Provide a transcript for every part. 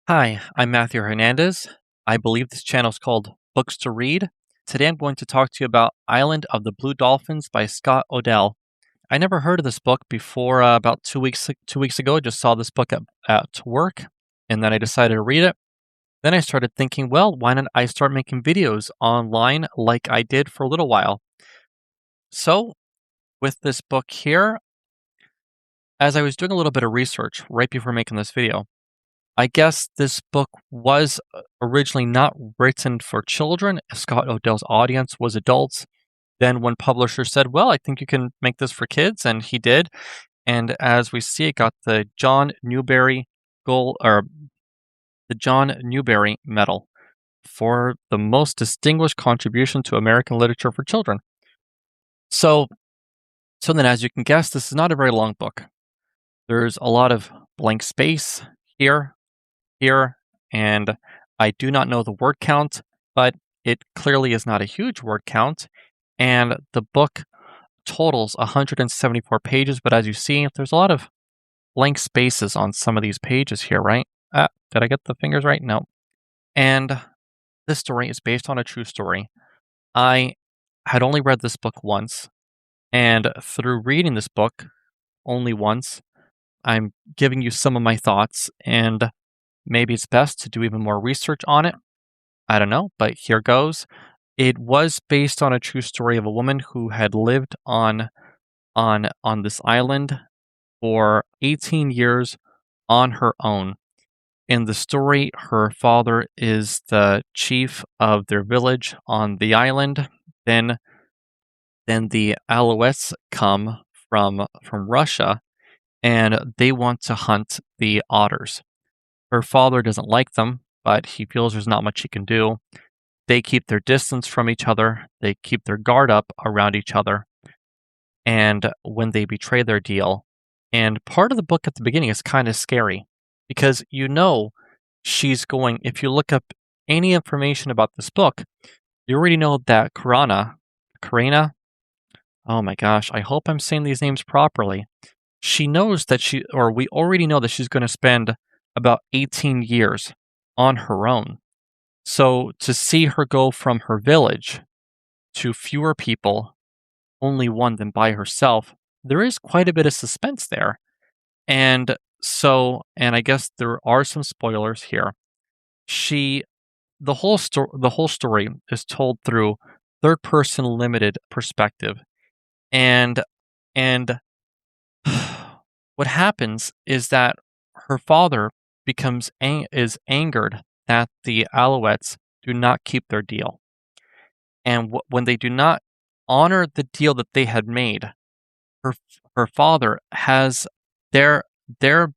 Hi, I'm Matthew Hernandez. I believe this channel is called Books to Read. Today I'm going to talk to you about Island of the Blue Dolphins by Scott Odell. I never heard of this book before about 2 weeks ago. I just saw this book at work, and then I decided to read it. Then I started thinking, well, why don't I start making videos online like I did for a little while? So, with this book here, as I was doing a little bit of research right before making this video, I guess this book was originally not written for children. Scott Odell's audience was adults. Then, when publishers said, "Well, I think you can make this for kids," and he did. And as we see, it got the John Newbery Gold or the John Newbery Medal for the most distinguished contribution to American literature for children. So, so then, as you can guess, this is not a very long book. There's a lot of blank space here, and I do not know the word count, but it clearly is not a huge word count. And the book totals 174 pages, but as you see, there's a lot of blank spaces on some of these pages here, right? Did I get the fingers right? No. And this story is based on a true story. I had only read this book once, and through reading this book only once, I'm giving you some of my thoughts, and maybe it's best to do even more research on it. I don't know, but here goes. It was based on a true story of a woman who had lived on this island for 18 years on her own. In the story, her father is the chief of their village on the island. Then the Alouettes come from Russia, and they want to hunt the otters. Her father doesn't like them, but he feels there's not much he can do. They keep their distance from each other, they keep their guard up around each other, and when they betray their deal, and part of the book at the beginning is kind of scary because she's going, if you look up any information about this book, you already know that Karina, oh my gosh, I hope I'm saying these names properly. She knows that we already know that she's going to spend about 18 years on her own. So to see her go from her village to fewer people, only one than by herself, there is quite a bit of suspense there. And and I guess there are some spoilers here. She, the whole story is told through third person limited perspective. And, and what happens is that her father is angered that the Alouettes do not keep their deal, and when they do not honor the deal that they had made, her her father has their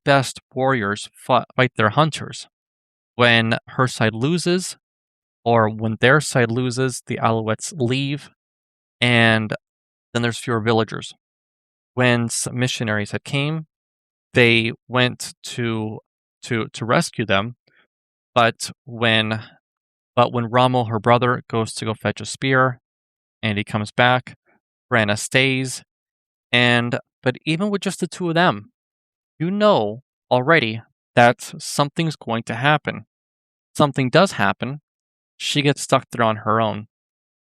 best warriors fight their hunters. When her side loses, or when their side loses, the Alouettes leave, and then there's fewer villagers. When some missionaries had came, they went to rescue them, but when Rommel, her brother, goes to go fetch a spear, and he comes back, Branna stays, but even with just the two of them, you know already that something's going to happen. Something does happen. She gets stuck there on her own.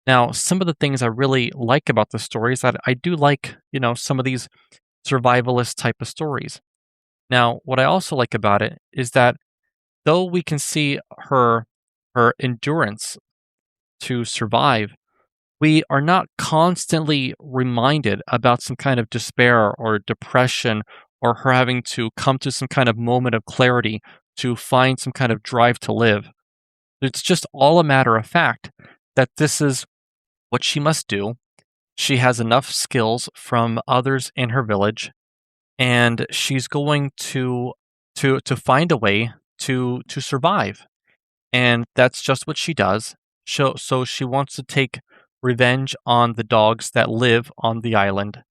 Now, some of the things I really like about the story is that I do like, some of these survivalist type of stories. Now, what I also like about it is that though we can see her endurance to survive, we are not constantly reminded about some kind of despair or depression or her having to come to some kind of moment of clarity to find some kind of drive to live. It's just all a matter of fact that this is what she must do. She has enough skills from others in her village, and she's going to find a way to survive. And that's just what she does. So she wants to take revenge on the dogs that live on the island,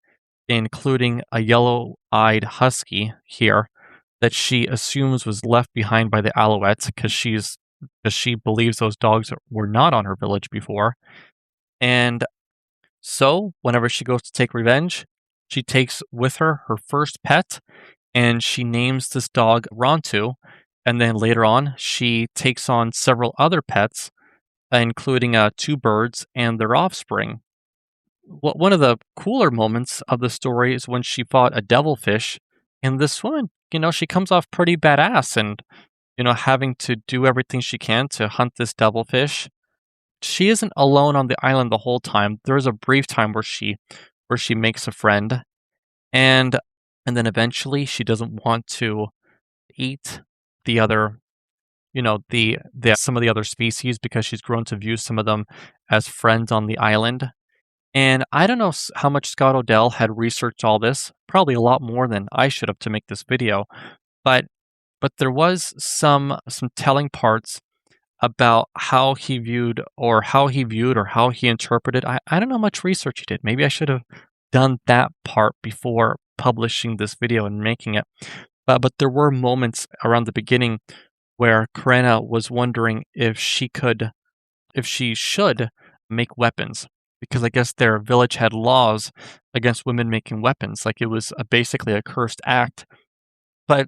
including a yellow-eyed husky here that she assumes was left behind by the Alouettes because she believes those dogs were not on her village before. And so whenever she goes to take revenge, she takes with her her first pet, and she names this dog Rontu, And then later on, she takes on several other pets, including two birds and their offspring. One of the cooler moments of the story is when she fought a devilfish, and this woman, she comes off pretty badass and, having to do everything she can to hunt this devilfish. She isn't alone on the island the whole time. There is a brief time where she makes a friend, and and then eventually she doesn't want to eat the other, the some of the other species because she's grown to view some of them as friends on the island. And I don't know how much Scott Odell had researched all this, probably a lot more than I should have to make this video, but there was some telling parts about how he interpreted. I don't know how much research he did. Maybe I should have done that part before publishing this video and making it. But there were moments around the beginning where Karena was wondering if she should make weapons, because I guess their village had laws against women making weapons, like it was basically a cursed act. But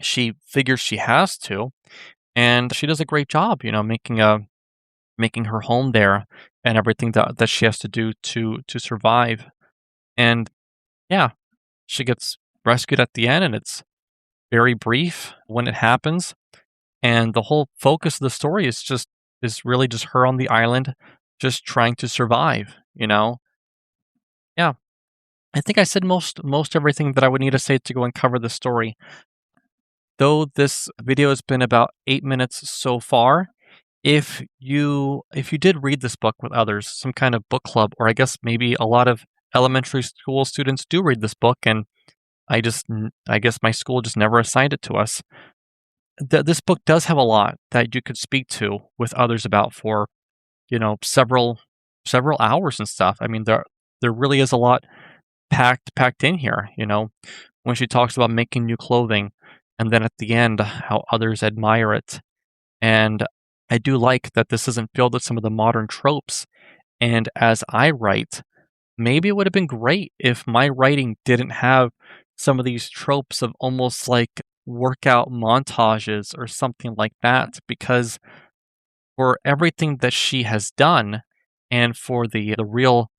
she figures she has to, and she does a great job, making her home there and everything that she has to do to survive. And yeah, she gets rescued at the end, and it's very brief when it happens. And the whole focus of the story is really just her on the island, just trying to survive. Yeah, I think I said most everything that I would need to say to go and cover the story. Though this video has been about 8 minutes so far, if you did read this book with others, some kind of book club, or I guess maybe a lot of elementary school students do read this book, and I guess my school just never assigned it to us. This book does have a lot that you could speak to with others about for, several hours and stuff. I mean, there really is a lot packed in here, when she talks about making new clothing, and then at the end how others admire it. And I do like that this isn't filled with some of the modern tropes. And as I write, maybe it would have been great if my writing didn't have some of these tropes of almost like workout montages or something like that, because for everything that she has done, and for the real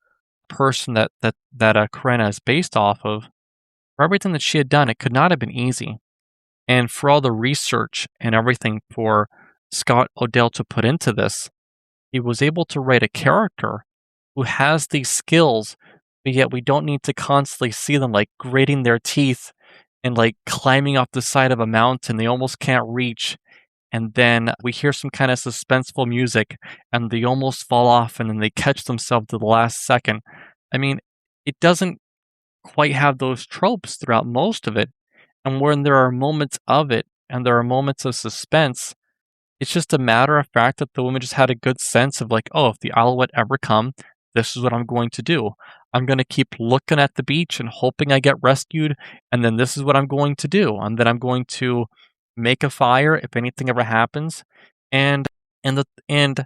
person that Karena is based off of, for everything that she had done, it could not have been easy. And for all the research and everything for Scott Odell to put into this, he was able to write a character who has these skills, but yet we don't need to constantly see them like grating their teeth and like climbing off the side of a mountain they almost can't reach. And then we hear some kind of suspenseful music and they almost fall off and then they catch themselves to the last second. I mean, it doesn't quite have those tropes throughout most of it. And when there are moments of it and there are moments of suspense, it's just a matter of fact that the woman just had a good sense of like, oh, if the Alouette ever come, this is what I'm going to do. I'm going to keep looking at the beach and hoping I get rescued, and then this is what I'm going to do. And then I'm going to make a fire if anything ever happens. And the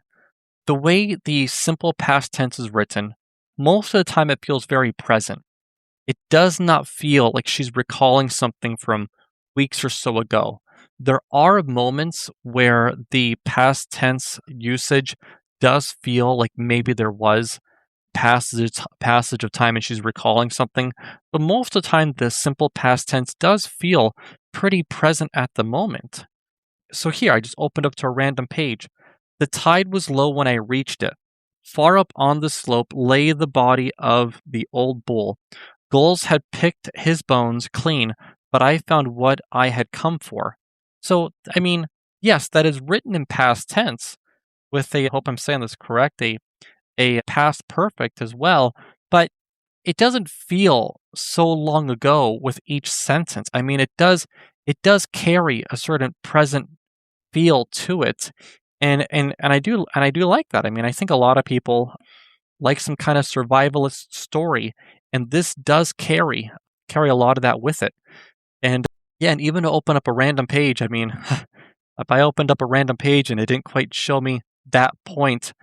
way the simple past tense is written, most of the time it feels very present. It does not feel like she's recalling something from weeks or so ago. There are moments where the past tense usage does feel like maybe there was passage of time and she's recalling something, but most of the time the simple past tense does feel pretty present at the moment. So here, I just opened up to a random page. The tide was low when I reached it. Far up on the slope lay the body of the old bull. Gulls had picked his bones clean, but I found what I had come for. So, I mean, yes, that is written in past tense with I hope I'm saying this correct, a past perfect as well, but it doesn't feel so long ago with each sentence. I mean, it does carry a certain present feel to it. And I do like that. I mean, I think a lot of people like some kind of survivalist story, and this does carry a lot of that with it. And yeah, and even to open up a random page, I mean, if I opened up a random page and it didn't quite show me that point,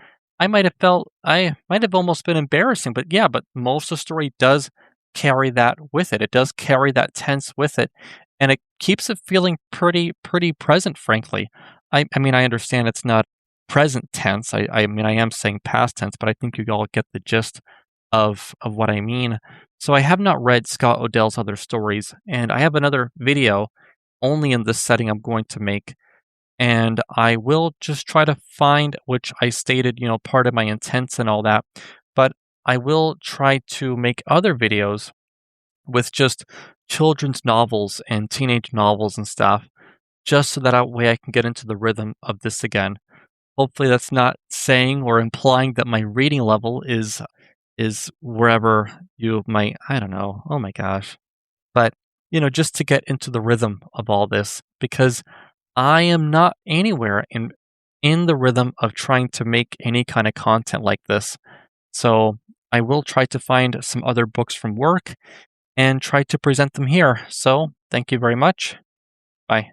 I might have almost been embarrassing. But yeah, but most of the story does carry that with it. It does carry that tense with it. and it keeps it feeling pretty present, frankly. I mean, I understand it's not present tense. I mean, I am saying past tense, but I think you all get the gist of what I mean. So I have not read Scott Odell's other stories, and I have another video only in this setting I'm going to make, and I will just try to find, which I stated, part of my intents and all that, but I will try to make other videos with just children's novels and teenage novels and stuff, just so that way I can get into the rhythm of this again. Hopefully, that's not saying or implying that my reading level is wherever you might, I don't know. Oh my gosh. But, just to get into the rhythm of all this, because I am not anywhere in the rhythm of trying to make any kind of content like this. So I will try to find some other books from work and try to present them here. So thank you very much. Bye.